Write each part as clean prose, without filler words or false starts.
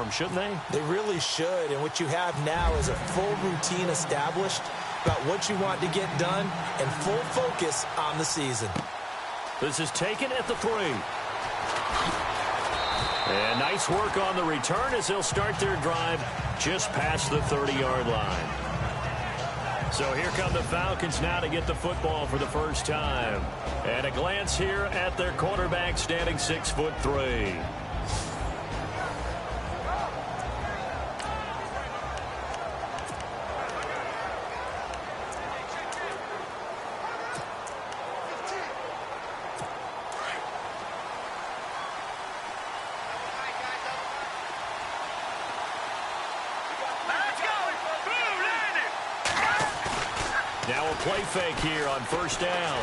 them, shouldn't they? They really should. And what you have now is a full routine established about what you want to get done and full focus on the season. This is taken at the 3. And nice work on the return as they'll start their drive just past the 30-yard line. So here come the Falcons now to get the football for the first time. And a glance here at their quarterback standing 6'3". Now a play fake here on first down.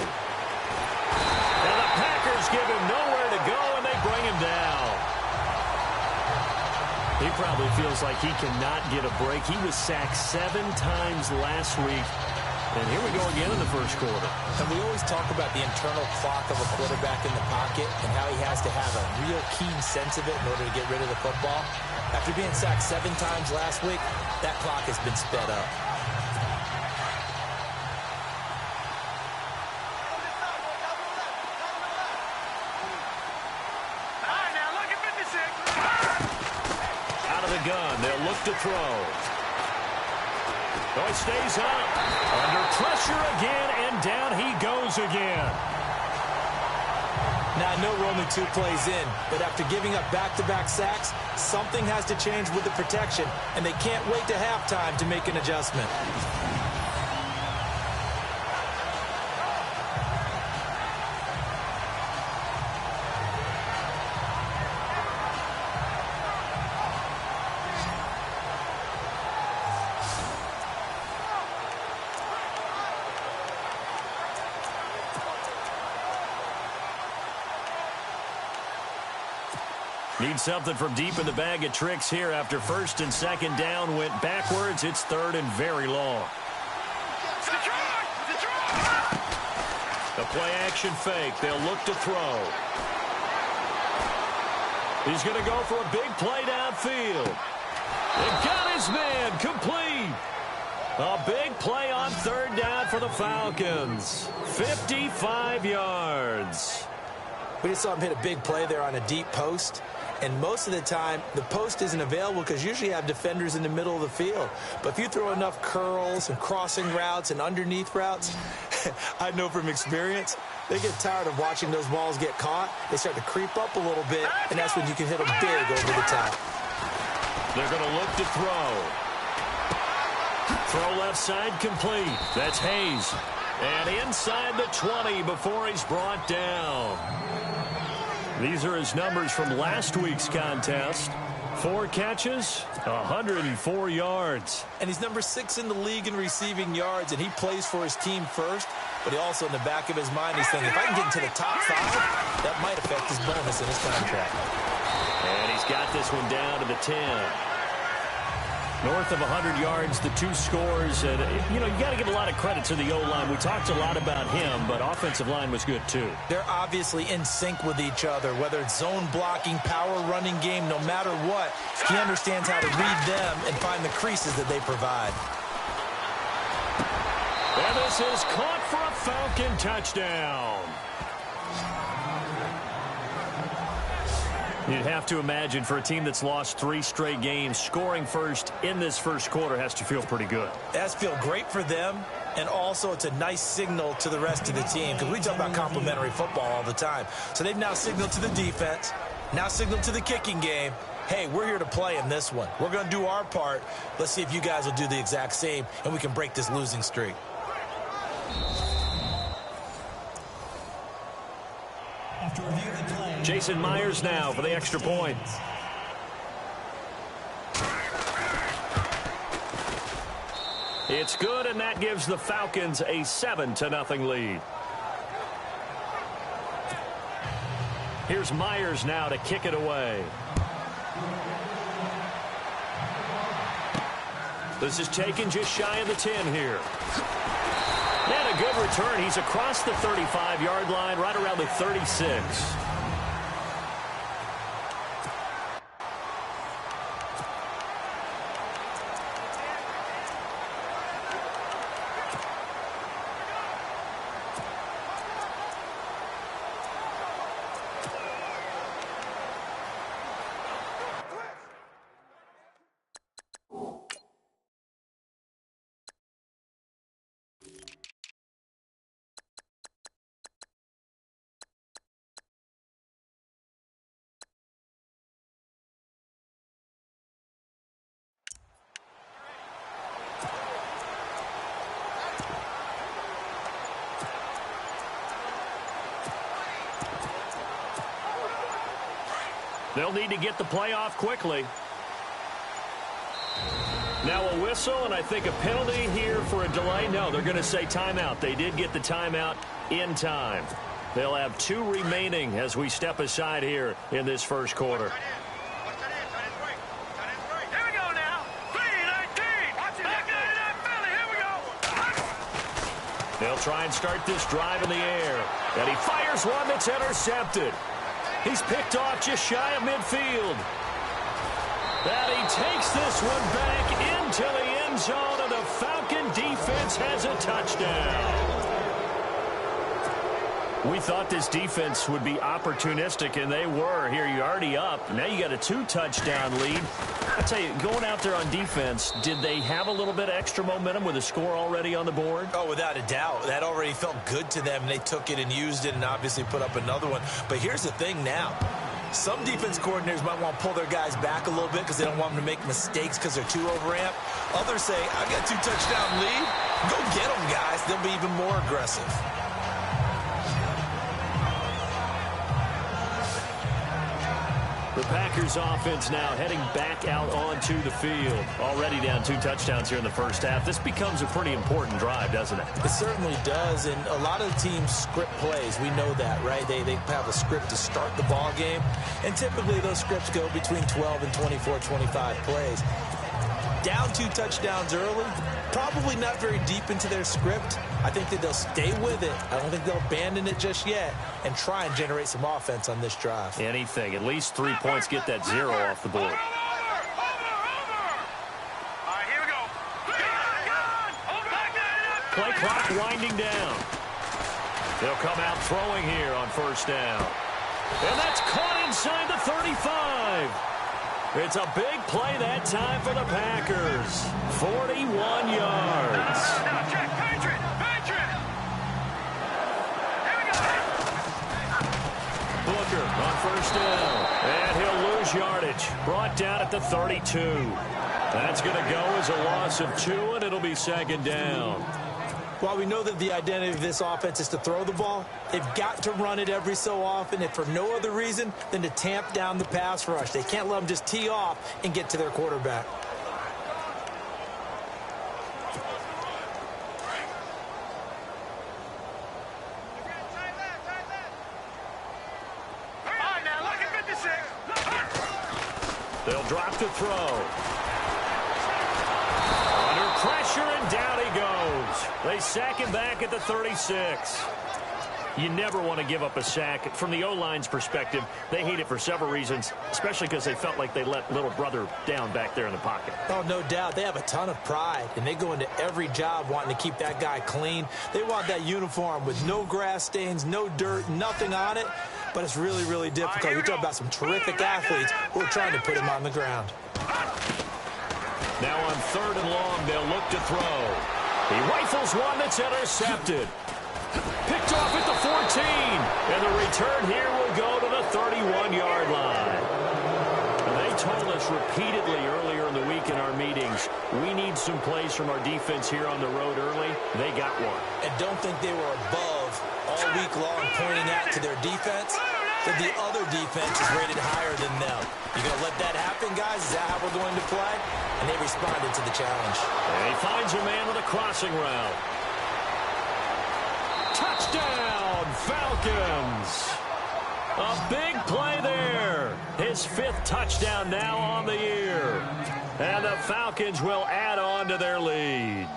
And the Packers give him nowhere to go, and they bring him down. He probably feels like he cannot get a break. He was sacked 7 times last week. And here we go again in the first quarter. And we always talk about the internal clock of a quarterback in the pocket and how he has to have a real keen sense of it in order to get rid of the football. After being sacked 7 times last week, that clock has been sped up. Gun. They'll look to throw. Oh, he stays up. Under pressure again, and down he goes again. Now, I know we're only 2 plays in, but after giving up back-to-back sacks, something has to change with the protection, and they can't wait to halftime to make an adjustment. Need something from deep in the bag of tricks here after first and second down went backwards. It's 3rd and very long. A play action fake. They'll look to throw. He's going to go for a big play downfield. They got his man complete. A big play on 3rd down for the Falcons. 55 yards. We just saw him hit a big play there on a deep post. And most of the time, the post isn't available because usually you have defenders in the middle of the field. But if you throw enough curls and crossing routes and underneath routes, I know from experience, they get tired of watching those balls get caught. They start to creep up a little bit, and that's when you can hit them big over the top. They're going to look to throw. Throw left side complete. That's Hayes. And inside the 20 before he's brought down. These are his numbers from last week's contest. 4 catches, 104 yards. And he's number 6 in the league in receiving yards, and he plays for his team first. But he also, in the back of his mind, he's thinking, if I can get into the top 5, that might affect his bonus in his contract. And he's got this one down to the 10. North of 100 yards, the 2 scores. And, you know, you got to give a lot of credit to the O-line. We talked a lot about him, but offensive line was good, too. They're obviously in sync with each other, whether it's zone blocking, power running game, no matter what. He understands how to read them and find the creases that they provide. And this is caught for a Falcon touchdown. You'd have to imagine for a team that's lost 3 straight games, scoring first in this first quarter has to feel pretty good. It has to feel great for them, and also it's a nice signal to the rest of the team, because we talk about complimentary football all the time. So they've now signaled to the defense, now signaled to the kicking game, hey, we're here to play in this one. We're going to do our part. Let's see if you guys will do the exact same, and we can break this losing streak. After review of the play, Jason Myers now for the extra point. It's good, and that gives the Falcons a 7-0 lead. Here's Myers now to kick it away. This is taken just shy of the 10 here. And a good return. He's across the 35-yard line, right around the 36. They'll need to get the play off quickly. Now a whistle, and I think a penalty here for a delay. No, they're going to say timeout. They did get the timeout in time. They'll have 2 remaining as we step aside here in this first quarter. They'll try and start this drive in the air. And he fires one that's intercepted. He's picked off just shy of midfield. And he takes this one back into the end zone, and the Falcon defense has a touchdown. We thought this defense would be opportunistic, and they were. Here, you're already up. Now you got a 2-touchdown lead. I tell you, going out there on defense, did they have a little bit of extra momentum with a score already on the board? Oh, without a doubt. That already felt good to them. They took it and used it and obviously put up another one. But here's the thing now. Some defense coordinators might want to pull their guys back a little bit because they don't want them to make mistakes because they're too overamped. Others say, I've got a 2-touchdown lead. Go get them, guys. They'll be even more aggressive. The Packers offense now heading back out onto the field. Already down 2 touchdowns here in the first half. This becomes a pretty important drive, doesn't it? It certainly does, and a lot of teams script plays. We know that, right? They have a script to start the ball game, and typically those scripts go between 12 and 24, 25 plays. Down 2 touchdowns early, probably not very deep into their script. I think that they'll stay with it. I don't think they'll abandon it just yet and try and generate some offense on this drive. Anything. At least 3 points, get that 0 off the board. All right, here we go. Play clock winding down. They'll come out throwing here on first down. And that's caught inside the 35. It's a big play that time for the Packers. 41 yards. Now, check. Patriot. Here we go. Booker on first down. And he'll lose yardage. Brought down at the 32. That's going to go as a loss of 2, and it'll be second down. While we know that the identity of this offense is to throw the ball, they've got to run it every so often, and for no other reason than to tamp down the pass rush. They can't let them just tee off and get to their quarterback. All right, now, look at 56. They'll drop the throw. Under pressure, and down he goes. They sack him back at the 36. You never want to give up a sack. From the O-line's perspective, they hate it for several reasons, especially because they felt like they let little brother down back there in the pocket. Oh, no doubt. They have a ton of pride, and they go into every job wanting to keep that guy clean. They want that uniform with no grass stains, no dirt, nothing on it, but it's really, really difficult. You're talking about some terrific athletes who are trying to put him on the ground. Now on 3rd and long, they'll look to throw. He rifles one that's intercepted. Picked off at the 14. And the return here will go to the 31-yard line. And they told us repeatedly earlier in the week in our meetings, we need some plays from our defense here on the road early. They got one. And don't think they were above all week long pointing out to their defense that the other defense is rated higher than them. You going to let that happen, guys? Is that how we're going to play? And they responded to the challenge. And he finds a man with a crossing route. Touchdown, Falcons. A big play there. His 5th touchdown now on the year. And the Falcons will add on to their lead.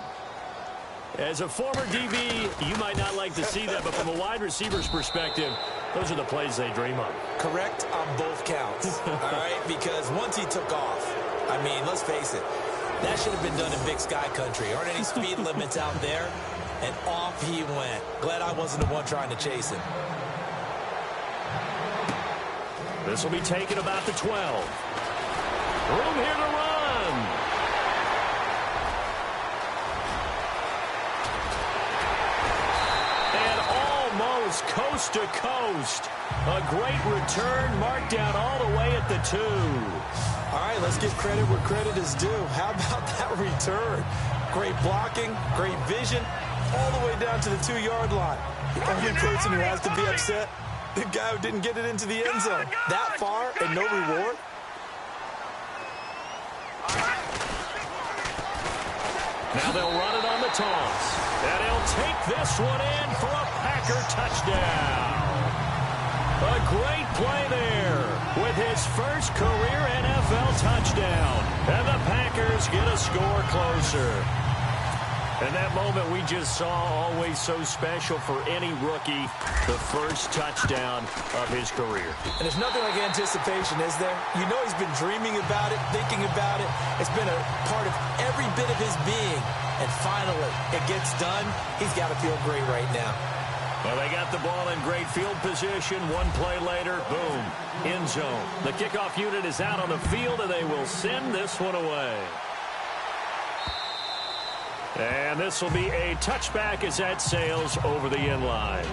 As a former DB, you might not like to see that, but from a wide receiver's perspective, those are the plays they dream of. Correct on both counts, all right? Because once he took off, I mean, let's face it, that should have been done in Big Sky Country. Aren't any speed limits out there? And off he went. Glad I wasn't the one trying to chase him. This will be taken about the 12. Room here to run. And almost coast to coast. A great return marked down all the way at the 2. All right, let's give credit where credit is due. How about that return? Great blocking, great vision, all the way down to the 2-yard line. The only person who has to be upset the guy who didn't get it into the end zone. That far and no reward? Now they'll run it on the toss. And he'll take this one in for a Packer touchdown. A great play there with his first career NFL touchdown. And the Packers get a score closer. And that moment we just saw, always so special for any rookie, the first touchdown of his career. And there's nothing like anticipation, is there? You know he's been dreaming about it, thinking about it. It's been a part of every bit of his being. And finally, it gets done. He's got to feel great right now. Well, they got the ball in great field position. One play later, boom, end zone. The kickoff unit is out on the field, and they will send this one away. And this will be a touchback as that sails over the end line.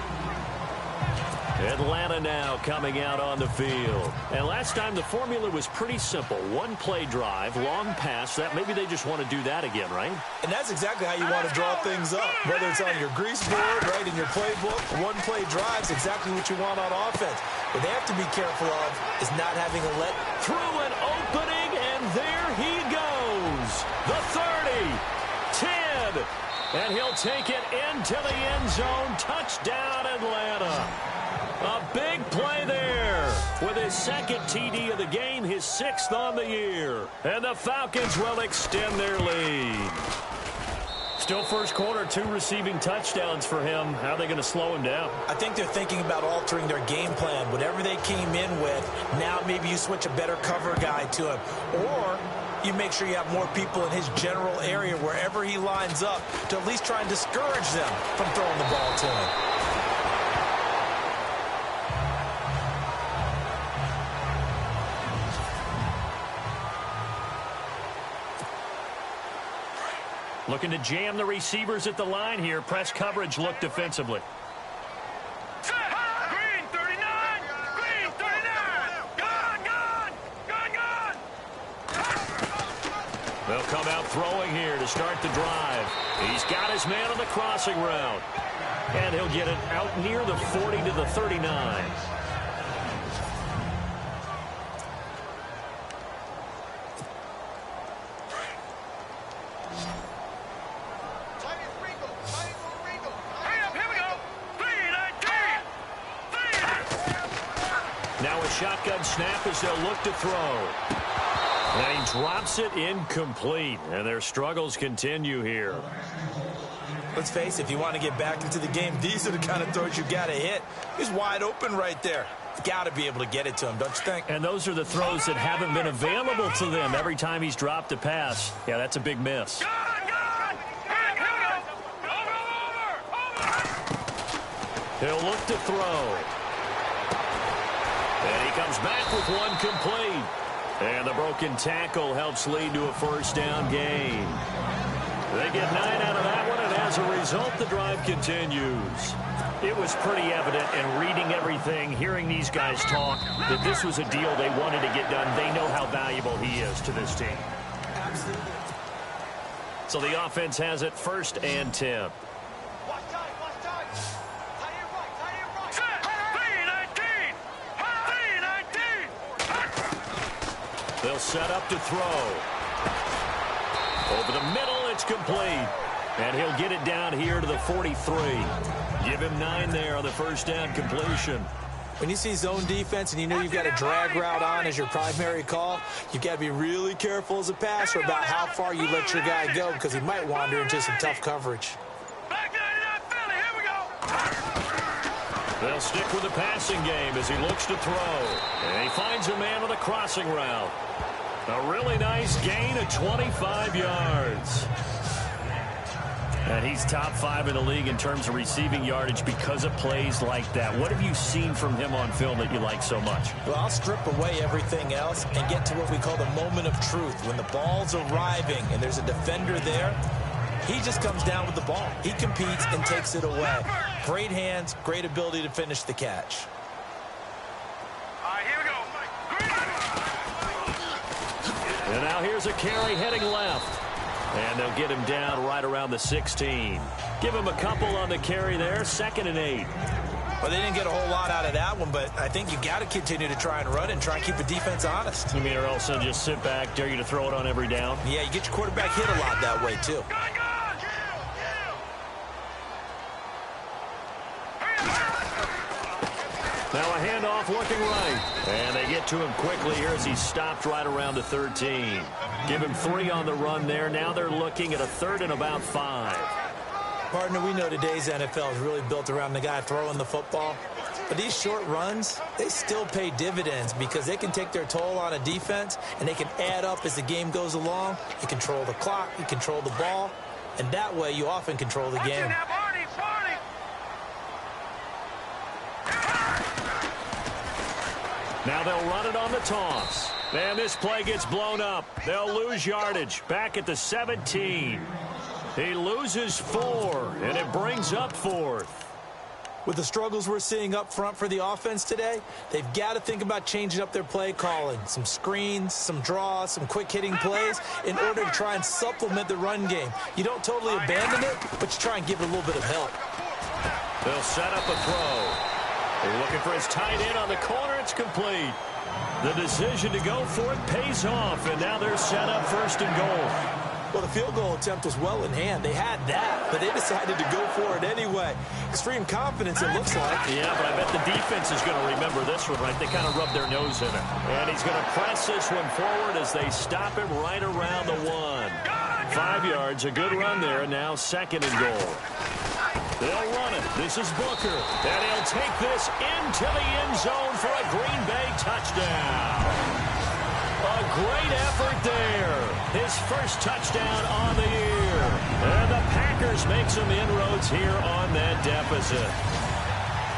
Atlanta now coming out on the field. And last time the formula was pretty simple. One play drive, long pass. That maybe they just want to do that again, right? And that's exactly how you want to draw things up. Whether it's on your grease board, right, in your playbook, one play drive is exactly what you want on offense. What they have to be careful of is not having a let through an opening, and there he goes. The 30, 10, and he'll take it into the end zone. Touchdown, Atlanta. A big play there with his second TD of the game, his 6th on the year. And the Falcons will extend their lead. Still first quarter, 2 receiving touchdowns for him. How are they going to slow him down? I think they're thinking about altering their game plan. Whatever they came in with, now maybe you switch a better cover guy to him. Or you make sure you have more people in his general area wherever he lines up to at least try and discourage them from throwing the ball to him. Looking to jam the receivers at the line here. Press coverage look defensively. Green 39! Green 39! Gone! They'll come out throwing here to start the drive. He's got his man on the crossing route. And he'll get it out near the 40 to the 39. Now a shotgun snap as they'll look to throw. And he drops it incomplete. And their struggles continue here. Let's face it, if you want to get back into the game, these are the kind of throws you got to hit. He's wide open right there. Got to be able to get it to him, don't you think? And those are the throws that haven't been available to them every time he's dropped a pass. Yeah, that's a big miss. He'll look to throw. And he comes back with one complete. And the broken tackle helps lead to a first down gain. They get 9 out of that one, and as a result, the drive continues. It was pretty evident in reading everything, hearing these guys talk, that this was a deal they wanted to get done. They know how valuable he is to this team. Absolutely. So the offense has it 1st and 10. They'll set up to throw. Over the middle, it's complete. And he'll get it down here to the 43. Give him 9 there on the first down completion. When you see zone defense and you know you've got a drag route on as your primary call, you've got to be really careful as a passer about how far you let your guy go because he might wander into some tough coverage. They'll stick with the passing game as he looks to throw. And he finds a man on the crossing route. A really nice gain of 25 yards. And he's top 5 in the league in terms of receiving yardage because of plays like that. What have you seen from him on film that you like so much? Well, I'll strip away everything else and get to what we call the moment of truth. When the ball's arriving and there's a defender there, he just comes down with the ball. He competes and takes it away. Great hands, great ability to finish the catch. Here we go. And now here's a carry heading left. And they'll get him down right around the 16. Give him a couple on the carry there. 2nd and 8. Well, they didn't get a whole lot out of that one, but I think you got to continue to try and run and try and keep the defense honest. You mean or else they'll just sit back, dare you to throw it on every down? Yeah, you get your quarterback hit a lot that way, too. Now a handoff looking right. And they get to him quickly here as he's stopped right around the 13. Give him 3 on the run there. Now they're looking at a 3rd and about 5. Partner, we know today's NFL is really built around the guy throwing the football. But these short runs, they still pay dividends because they can take their toll on a defense and they can add up as the game goes along. You control the clock, you control the ball, and that way you often control the game. Now they'll run it on the toss. And this play gets blown up. They'll lose yardage back at the 17. He loses 4, and it brings up 4th. With the struggles we're seeing up front for the offense today, they've got to think about changing up their play calling. Some screens, some draws, some quick-hitting plays in order to try and supplement the run game. You don't totally abandon it, but you try and give it a little bit of help. They'll set up a throw. They're looking for his tight end on the corner. It's complete. The decision to go for it pays off, and now they're set up 1st and goal. Well, the field goal attempt was well in hand. They had that, but they decided to go for it anyway. Extreme confidence, it looks like. Yeah, but I bet the defense is going to remember this one, right? They kind of rubbed their nose in it. And he's going to press this one forward as they stop him right around the 1. 5 yards, a good run there, and now 2nd and goal. They'll run it. This is Booker. And he'll take this into the end zone for a Green Bay touchdown. A great effort there. His first touchdown on the year. And the Packers make some inroads here on that deficit.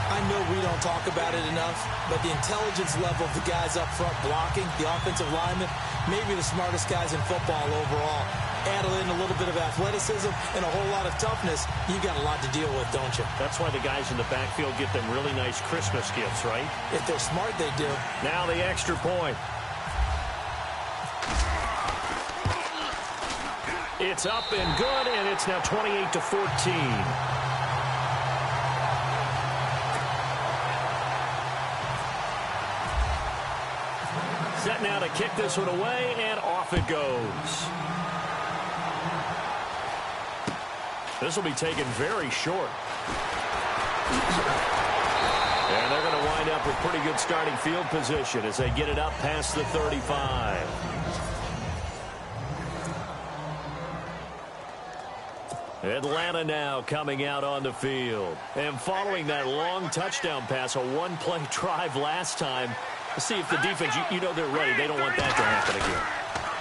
I know we don't talk about it enough, but the intelligence level of the guys up front blocking, the offensive linemen, maybe the smartest guys in football overall. Add in a little bit of athleticism and a whole lot of toughness, you got a lot to deal with, don't you? That's why the guys in the backfield get them really nice Christmas gifts, right? If they're smart, they do. Now the extra point. It's up and good, and it's now 28-14. Set now to kick this one away, and off it goes. This will be taken very short. And they're going to wind up with pretty good starting field position as they get it up past the 35. Atlanta now coming out on the field. And following that long touchdown pass, a one-play drive last time, let's see if the defense, you know they're ready. They don't want that to happen again.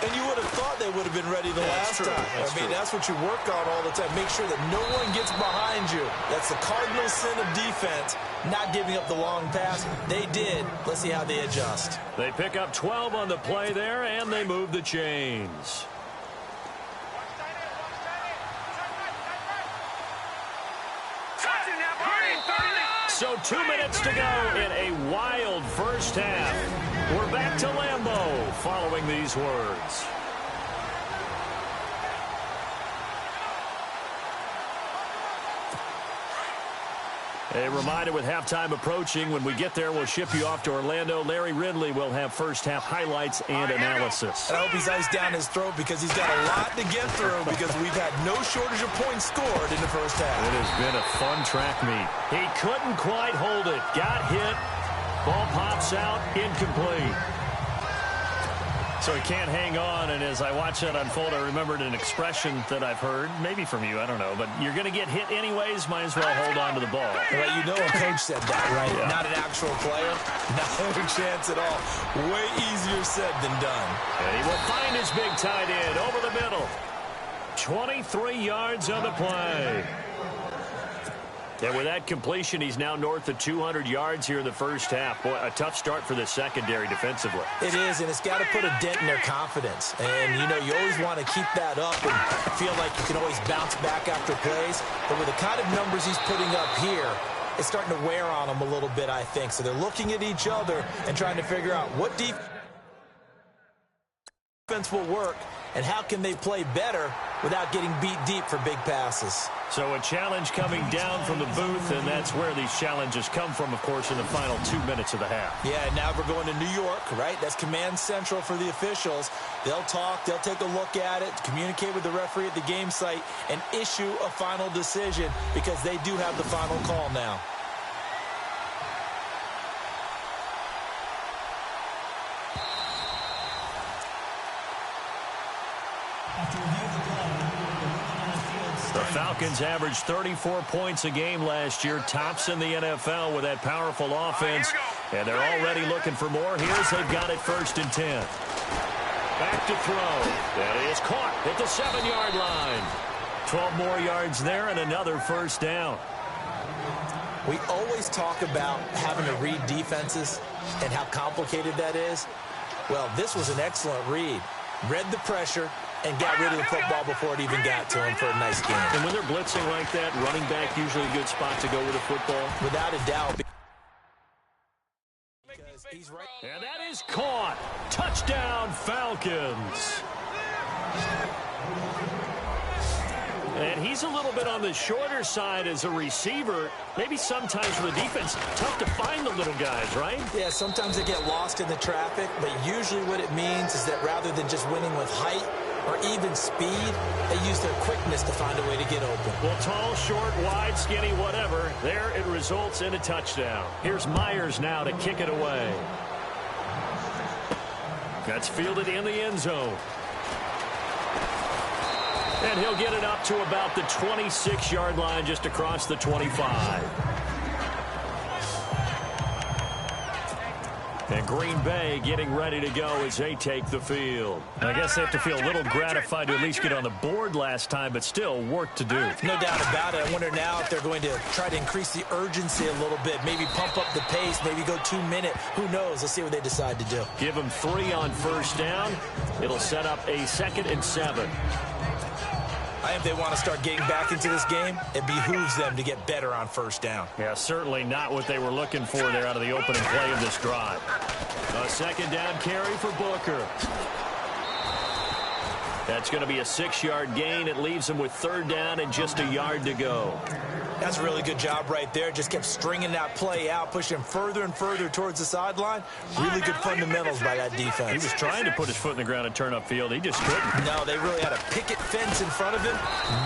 And you would have thought they would have been ready the last time. That's what you work on all the time. Make sure that no one gets behind you. That's the cardinal sin of defense, not giving up the long pass. They did. Let's see how they adjust. They pick up 12 on the play there, and they move the chains. So 2 minutes to go in a wild first half. We're back to Lambeau following these words. A reminder with halftime approaching, when we get there, we'll ship you off to Orlando. Larry Ridley will have first half highlights and analysis. I hope he's iced down his throat because he's got a lot to get through because we've had no shortage of points scored in the first half. It has been a fun track meet. He couldn't quite hold it. Got hit. Ball pops out. Incomplete. So he can't hang on, and as I watch that unfold, I remembered an expression that I've heard, maybe from you, I don't know, but you're going to get hit anyways, might as well hold on to the ball. Well, you know a coach said that, right? Yeah. Not an actual player. Not a chance at all. Way easier said than done. And he will find his big tight end over the middle. 23 yards on the play. And with that completion, he's now north of 200 yards here in the first half. Boy, a tough start for the secondary defensively. It is, and it's got to put a dent in their confidence. And, you always want to keep that up and feel like you can always bounce back after plays. But with the kind of numbers he's putting up here, it's starting to wear on them a little bit, I think. So they're looking at each other and trying to figure out what defense will work and how can they play better without getting beat deep for big passes. So a challenge coming down from the booth, and that's where these challenges come from, of course, in the final 2 minutes of the half. Yeah, now we're going to New York, right? That's command central for the officials. They'll talk, they'll take a look at it, communicate with the referee at the game site, and issue a final decision because they do have the final call now. After review of the play, The Falcons averaged 34 points a game last year, tops in the NFL with that powerful offense, and they're already looking for more. Here's they've got it 1st and 10. Back to throw. That is caught at the 7-yard line. 12 more yards there and another 1st down. We always talk about having to read defenses and how complicated that is. Well, this was an excellent read. Read the pressure and got rid of the football before it even got to him for a nice game. And when they're blitzing like that, running back usually a good spot to go with the football. Without a doubt. Because he's right. And that is caught. Touchdown, Falcons. And he's a little bit on the shorter side as a receiver. Maybe sometimes for the defense, tough to find the little guys, right? Yeah, sometimes they get lost in the traffic, but usually what it means is that rather than just winning with height or even speed, they use their quickness to find a way to get open. Well, tall, short, wide, skinny, whatever, there it results in a touchdown. Here's Myers now to kick it away. That's fielded in the end zone. And he'll get it up to about the 26-yard line, just across the 25. And Green Bay getting ready to go as they take the field. I guess they have to feel a little gratified to at least get on the board last time, but still work to do. No doubt about it. I wonder now if they're going to try to increase the urgency a little bit, maybe pump up the pace, maybe go 2-minute. Who knows? Let's see what they decide to do. Give them 3 on 1st down. It'll set up a 2nd and 7. I think if they want to start getting back into this game, it behooves them to get better on 1st down. Yeah, certainly not what they were looking for there out of the opening play of this drive. A 2nd down carry for Booker. That's going to be a 6-yard gain. It leaves them with 3rd down and just a yard to go. That's a really good job right there. Just kept stringing that play out, pushing further and further towards the sideline. Really good fundamentals by that defense. He was trying to put his foot in the ground and turn upfield. He just couldn't. No, they really had a picket fence in front of him.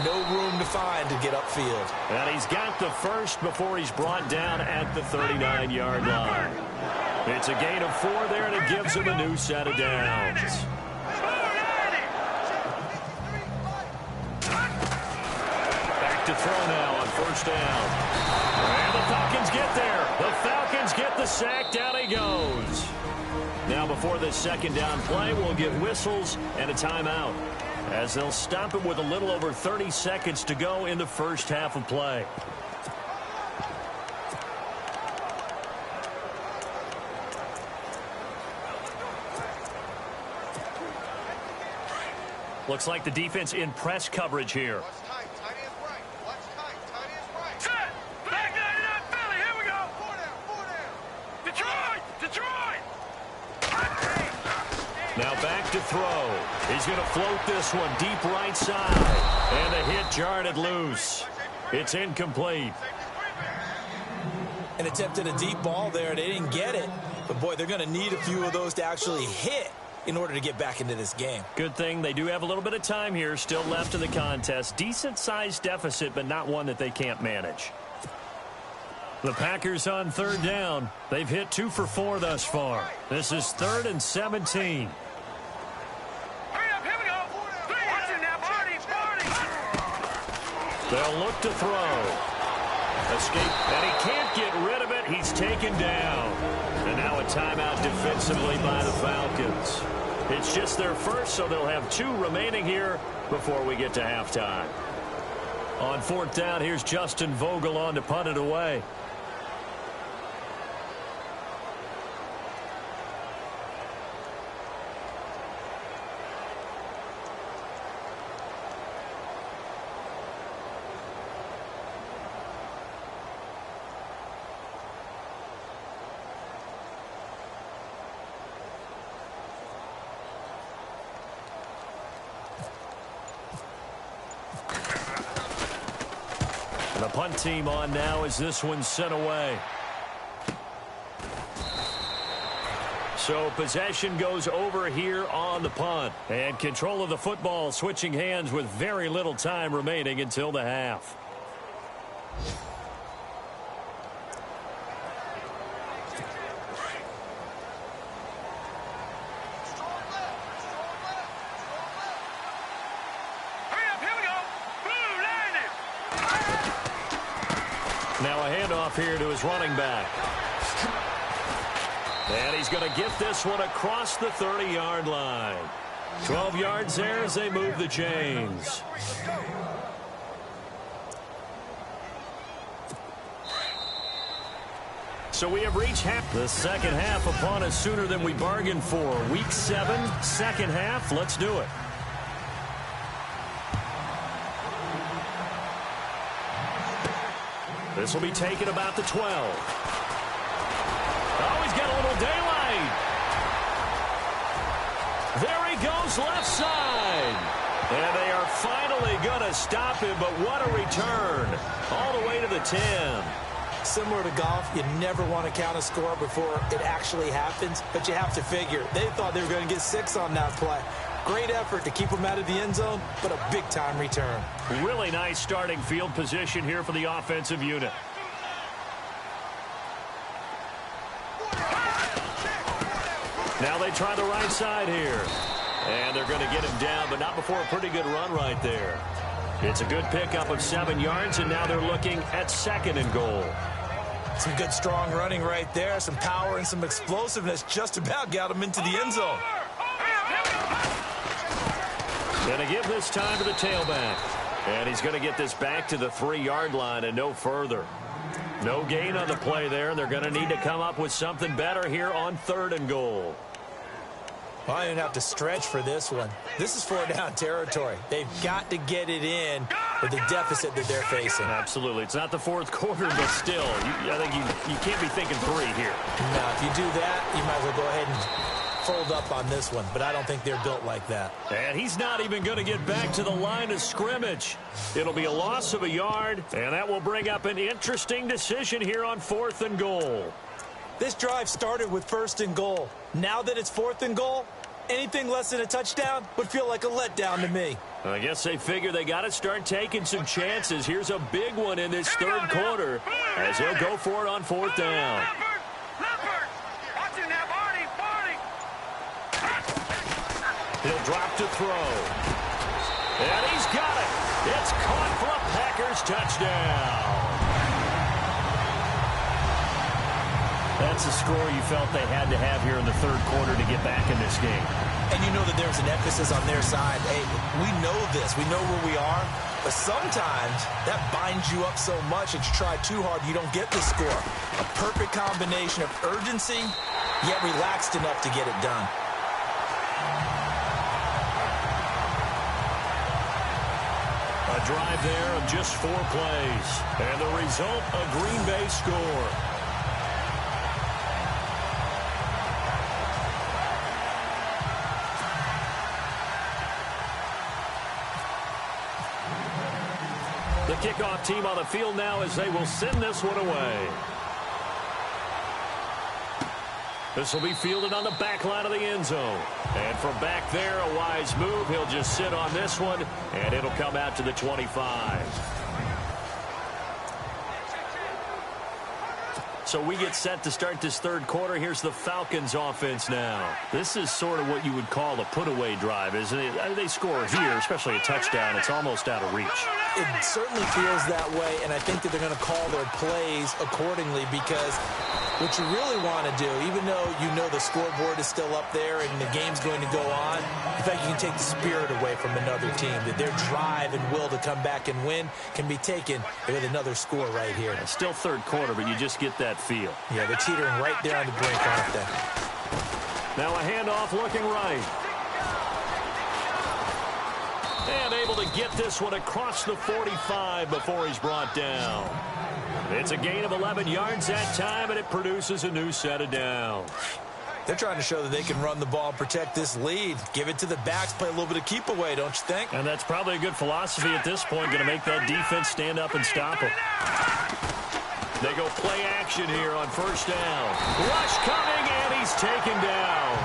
No room to find to get upfield. And he's got the first before he's brought down at the 39-yard line. It's a gain of 4 there, and it gives him a new set of downs. To throw now on 1st down. And the Falcons get there. The Falcons get the sack. Down he goes. Now before this 2nd down play, we'll get whistles and a timeout, as they'll stop him with a little over 30 seconds to go in the 1st half of play. Looks like the defense in press coverage here. Now back to throw. He's going to float this one deep right side. And the hit jarred it loose. It's incomplete. And attempted a deep ball there. They didn't get it. But, boy, they're going to need a few of those to actually hit in order to get back into this game. Good thing they do have a little bit of time here still left in the contest. Decent-sized deficit, but not one that they can't manage. The Packers on 3rd down. They've hit 2 for 4 thus far. This is 3rd and 17. They'll look to throw. Escape, and he can't get rid of it. He's taken down. And now a timeout defensively by the Falcons. It's just their first, so they'll have 2 remaining here before we get to halftime. On 4th down, here's Justin Vogel on to punt it away. The punt team on now as this one's sent away. So possession goes over here on the punt. And control of the football switching hands with very little time remaining until the half. Now a handoff here to his running back. And he's going to get this one across the 30-yard line. 12 yards there as they move the chains. So we have reached the second half upon us sooner than we bargained for. Week 7, second half. Let's do it. This will be taken about the 12. Oh, he's got a little daylight. There he goes left side. And they are finally going to stop him, but what a return. All the way to the 10. Similar to golf, you never want to count a score before it actually happens, but you have to figure. They thought they were going to get 6 on that play. Great effort to keep them out of the end zone, but a big-time return. Really nice starting field position here for the offensive unit. Now they try the right side here. And they're going to get him down, but not before a pretty good run right there. It's a good pickup of 7 yards, and now they're looking at 2nd and goal. Some good, strong running right there. Some power and some explosiveness just about got him into the end zone. Going to give this time to the tailback. And he's going to get this back to the 3-yard line and no further. No gain on the play there. They're going to need to come up with something better here on 3rd and goal. Well, I didn't have to stretch for this one. This is 4-down territory. They've got to get it in with the deficit that they're facing. Absolutely. It's not the 4th quarter, but still, I think you can't be thinking 3 here. No, if you do that, you might as well go ahead and fold up on this one, but I don't think they're built like that. And he's not even going to get back to the line of scrimmage. It'll be a loss of a yard, and that will bring up an interesting decision here on 4th and goal. This drive started with 1st and goal. Now that it's 4th and goal, anything less than a touchdown would feel like a letdown to me. I guess they figure they got to start taking some chances. Here's a big one in this 3rd quarter as he'll go for it on 4th down. He'll drop to throw. And he's got it. It's caught for a Packers touchdown. That's the score you felt they had to have here in the 3rd quarter to get back in this game. And you know that there's an emphasis on their side. Hey, we know this. We know where we are. But sometimes that binds you up so much that you try too hard, you don't get the score. A perfect combination of urgency, yet relaxed enough to get it done. A drive there of just 4 plays. And the result, a Green Bay score. The kickoff team on the field now as they will send this one away. This will be fielded on the back line of the end zone. And from back there, a wise move. He'll just sit on this one, and it'll come out to the 25. So we get set to start this 3rd quarter. Here's the Falcons offense now. This is sort of what you would call a put-away drive, isn't it? They score here, especially a touchdown. It's almost out of reach. It certainly feels that way, and I think that they're going to call their plays accordingly because what you really want to do, even though you know the scoreboard is still up there and the game's going to go on, in fact, you can take the spirit away from another team, that their drive and will to come back and win can be taken with another score right here. It's still 3rd quarter, but you just get that feel. Yeah, they're teetering right there on the brink, aren't they? Now a handoff looking right. And able to get this one across the 45 before he's brought down. It's a gain of 11 yards that time, and it produces a new set of downs. They're trying to show that they can run the ball and protect this lead. Give it to the backs, play a little bit of keep away, don't you think? And that's probably a good philosophy at this point, going to make that defense stand up and stop them. They go play action here on first down. Rush coming, and he's taken down.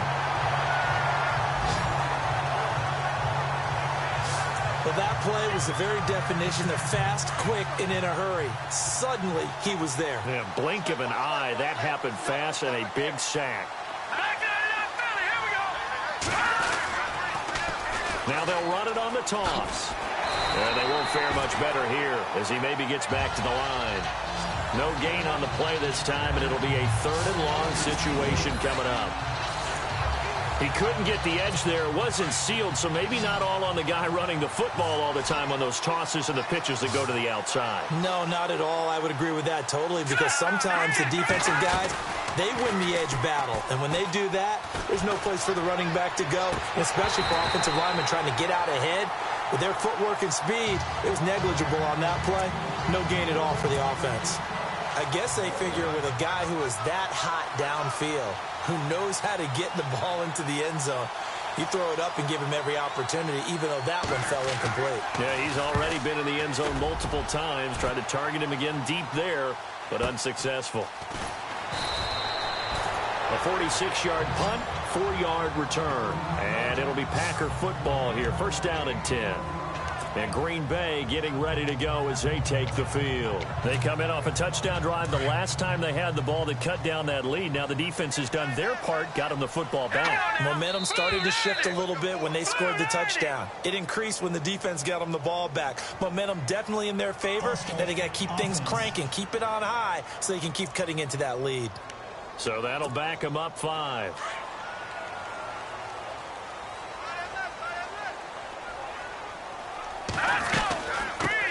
Well, that play was the very definition of fast, quick, and in a hurry. Suddenly, he was there. Yeah, blink of an eye, that happened fast, and a big sack. Now they'll run it on the toss. And they won't fare much better here as he maybe gets back to the line. No gain on the play this time, and it'll be a 3rd and long situation coming up. He couldn't get the edge there. It wasn't sealed, so maybe not all on the guy running the football all the time on those tosses and the pitches that go to the outside. No, not at all. I would agree with that totally, because sometimes the defensive guys, they win the edge battle. And when they do that, there's no place for the running back to go, especially for offensive linemen trying to get out ahead. With their footwork and speed, it was negligible on that play. No gain at all for the offense. I guess they figure with a guy who is that hot downfield, who knows how to get the ball into the end zone, you throw it up and give him every opportunity, even though that one fell incomplete. Yeah, he's already been in the end zone multiple times, tried to target him again deep there, but unsuccessful. A 46-yard punt, 4-yard return. And it'll be Packer football here. First down and 10. And Green Bay getting ready to go as they take the field. They come in off a touchdown drive the last time they had the ball that cut down that lead. Now the defense has done their part, got them the football back. Momentum started to shift a little bit when they scored the touchdown. It increased when the defense got them the ball back. Momentum definitely in their favor. Now they got to keep things cranking, keep it on high so they can keep cutting into that lead. So that'll back them up 5.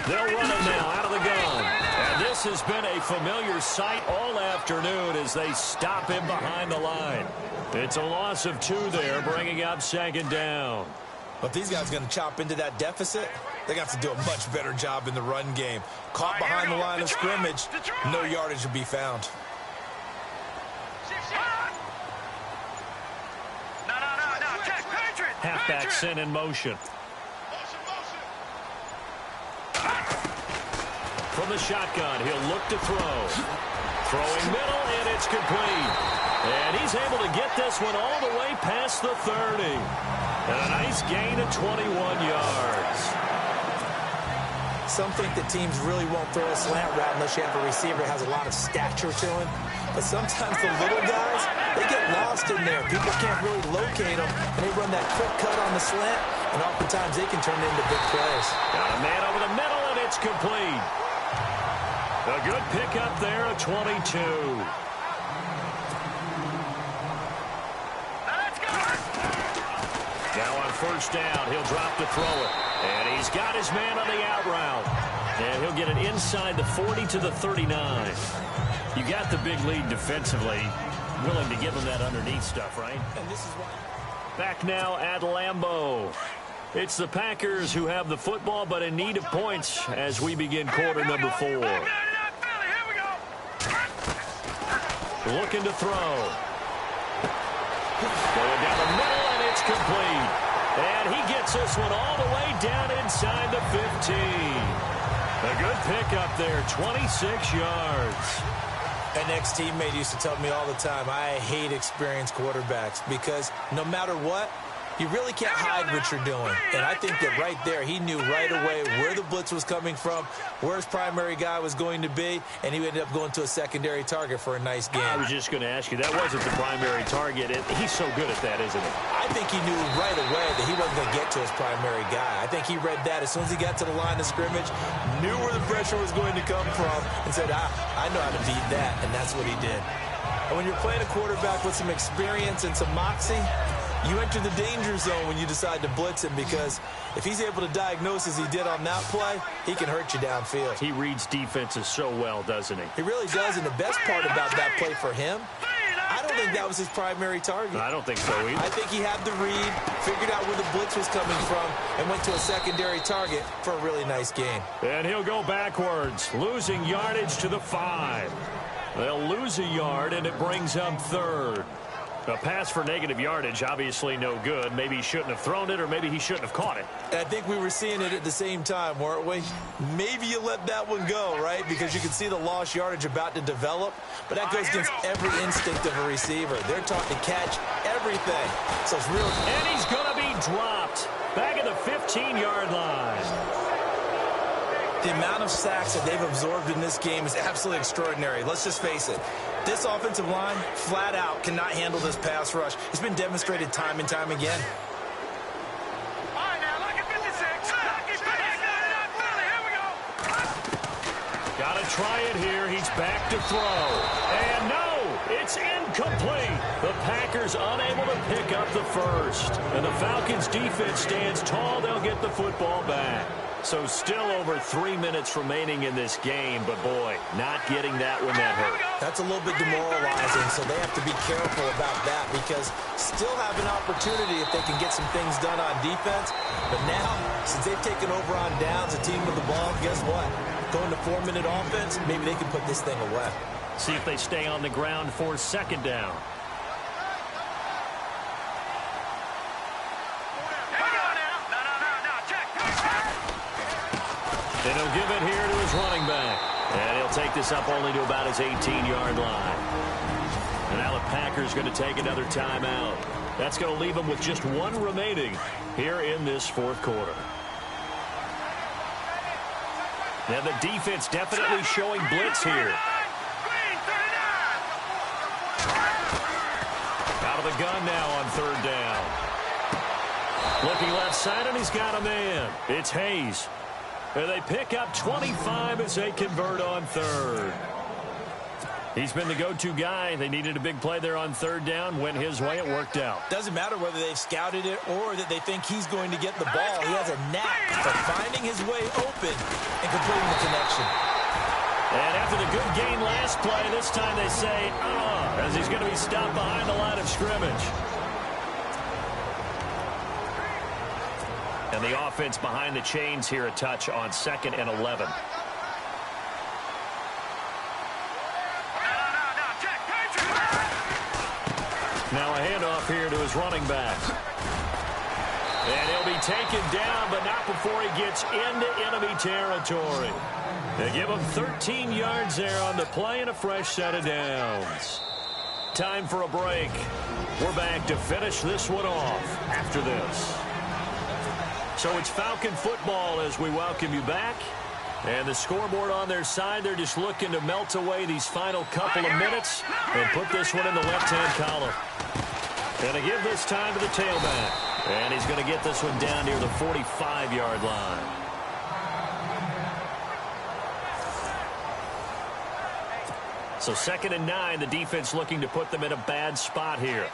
They'll run it now out of the gun. And this has been a familiar sight all afternoon as they stop him behind the line. It's a loss of 2 there, bringing up 2nd down. But these guys are going to chop into that deficit. They're going to have to do a much better job in the run game. Caught behind the line of scrimmage, no yardage will be found. Halfback sent in motion. From the shotgun, he'll look to throw. Throwing middle, and it's complete. And he's able to get this one all the way past the 30. And a nice gain of 21 yards. Some think that teams really won't throw a slant route unless you have a receiver that has a lot of stature to him. But sometimes the little guys, they get lost in there. People can't really locate them, and they run that quick cut on the slant, and oftentimes they can turn it into big plays. Got a man over the middle, and it's complete. A good pickup there, a 22. Now on first down, he'll drop to throw it. And he's got his man on the out route. And he'll get it inside the 40 to the 39. You got the big lead defensively. Willing to give him that underneath stuff, right? And this is why. Back now at Lambeau. It's the Packers who have the football, but in need of points as we begin quarter number 4. Looking to throw. Going down the middle, and it's complete. And he gets this one all the way down inside the 15. A good pickup there, 26 yards. An ex-teammate used to tell me all the time, I hate experienced quarterbacks because no matter what, you really can't hide what you're doing. And I think that right there, he knew right away where the blitz was coming from, where his primary guy was going to be, and he ended up going to a secondary target for a nice game. I was just going to ask you, that wasn't the primary target. He's so good at that, isn't he? I think he knew right away that he wasn't going to get to his primary guy. I think he read that as soon as he got to the line of scrimmage, knew where the pressure was going to come from, and said, I know how to beat that, and that's what he did. And when you're playing a quarterback with some experience and some moxie, you enter the danger zone when you decide to blitz him, because if he's able to diagnose as he did on that play, he can hurt you downfield. He reads defenses so well, doesn't he? He really does, and the best part about that play for him, I don't think that was his primary target. I don't think so either. I think he had the read, figured out where the blitz was coming from, and went to a secondary target for a really nice gain. And he'll go backwards, losing yardage to the 5. They'll lose a yard, and it brings up 3rd. A pass for negative yardage, obviously no good. Maybe he shouldn't have thrown it, or maybe he shouldn't have caught it. I think we were seeing it at the same time, weren't we? Maybe you let that one go, right? Because you can see the lost yardage about to develop. But that goes against every instinct of a receiver. They're taught to catch everything. So it's real. And he's going to be dropped. Back at the 15-yard line. The amount of sacks that they've absorbed in this game is absolutely extraordinary. Let's just face it. This offensive line, flat out, cannot handle this pass rush. It's been demonstrated time and time again. All right, now, lucky 56. Lucky 56. Here we go. Got to try it here. He's back to throw. And no, it's incomplete. The Packers unable to pick up the first. And the Falcons' defense stands tall. They'll get the football back. So still over 3 minutes remaining in this game, but boy, not getting that one that hurt. That's a little bit demoralizing, so they have to be careful about that because still have an opportunity if they can get some things done on defense. But now, since they've taken over on downs, a team with the ball, guess what? Going to 4-minute offense, maybe they can put this thing away. See if they stay on the ground for second down. And he'll give it here to his running back. And he'll take this up only to about his 18-yard line. And now the Packers going to take another timeout. That's going to leave them with just one remaining here in this fourth quarter. And the defense definitely showing blitz here. Out of the gun now on third down. Looking left side, and he's got a man. It's Hayes. And they pick up 25 as they convert on third. He's been the go-to guy. They needed a big play there on third down. Went his way. It worked out. Doesn't matter whether they've scouted it or that they think he's going to get the ball. He has a knack for finding his way open and completing the connection. And after the good gain last play, this time they say, as he's going to be stopped behind the line of scrimmage. And the offense behind the chains here a touch on 2nd and 11. Now a handoff here to his running back. And he'll be taken down, but not before he gets into enemy territory. They give him 13 yards there on the play and a fresh set of downs. Time for a break. We're back to finish this one off after this. So it's Falcon football as we welcome you back. And the scoreboard on their side, they're just looking to melt away these final couple of minutes and put this one in the left-hand column. And they give this time to the tailback. And he's going to get this one down near the 45-yard line. So 2nd and 9, the defense looking to put them in a bad spot here.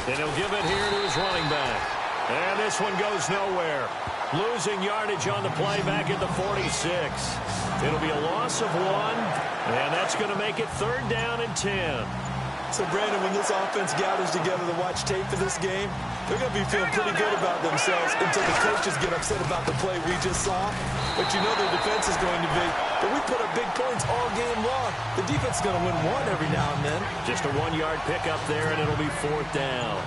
And he'll give it here to his running back. And this one goes nowhere. Losing yardage on the play back at the 46. It'll be a loss of 1, and that's going to make it 3rd down and 10. So, Brandon, when this offense gathers together to watch tape for this game, they're going to be feeling pretty good about themselves until the coaches get upset about the play we just saw. But you know their defense is going to be, but we put up big points all game long. The defense is going to win one every now and then. Just a 1-yard pickup there, and it'll be 4th down.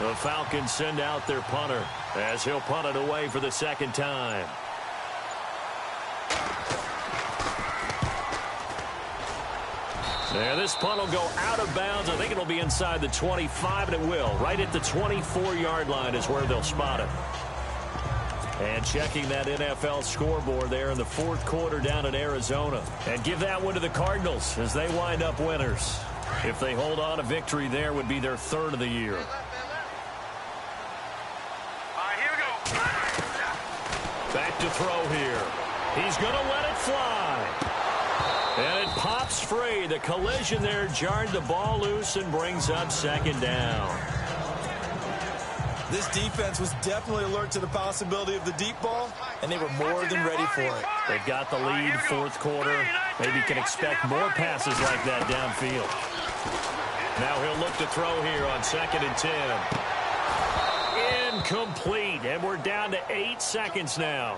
The Falcons send out their punter as he'll punt it away for the 2nd time. There, this punt will go out of bounds. I think it'll be inside the 25, and it will. Right at the 24-yard line is where they'll spot it. And checking that NFL scoreboard there in the 4th quarter down in Arizona. And give that one to the Cardinals as they wind up winners. If they hold on, a victory there would be their 3rd of the year. Back to throw here. He's going to let it fly. And it pops free. The collision there jarred the ball loose and brings up 2nd down. This defense was definitely alert to the possibility of the deep ball, and they were more than ready for it. They've got the lead, 4th quarter. Maybe can expect more passes like that downfield. Now he'll look to throw here on 2nd and 10. Incomplete, and we're down to 8 seconds now.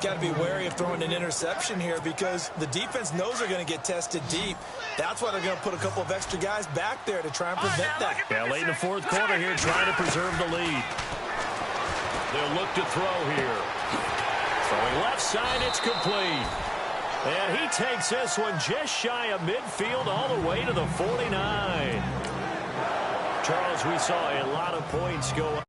Got to be wary of throwing an interception here because the defense knows they're going to get tested deep. That's why they're going to put a couple of extra guys back there to try and prevent that. Yeah, late in the fourth quarter here, trying to preserve the lead. They'll look to throw here. Throwing left side, it's complete. And he takes this one just shy of midfield all the way to the 49. Charles, we saw a lot of points go up.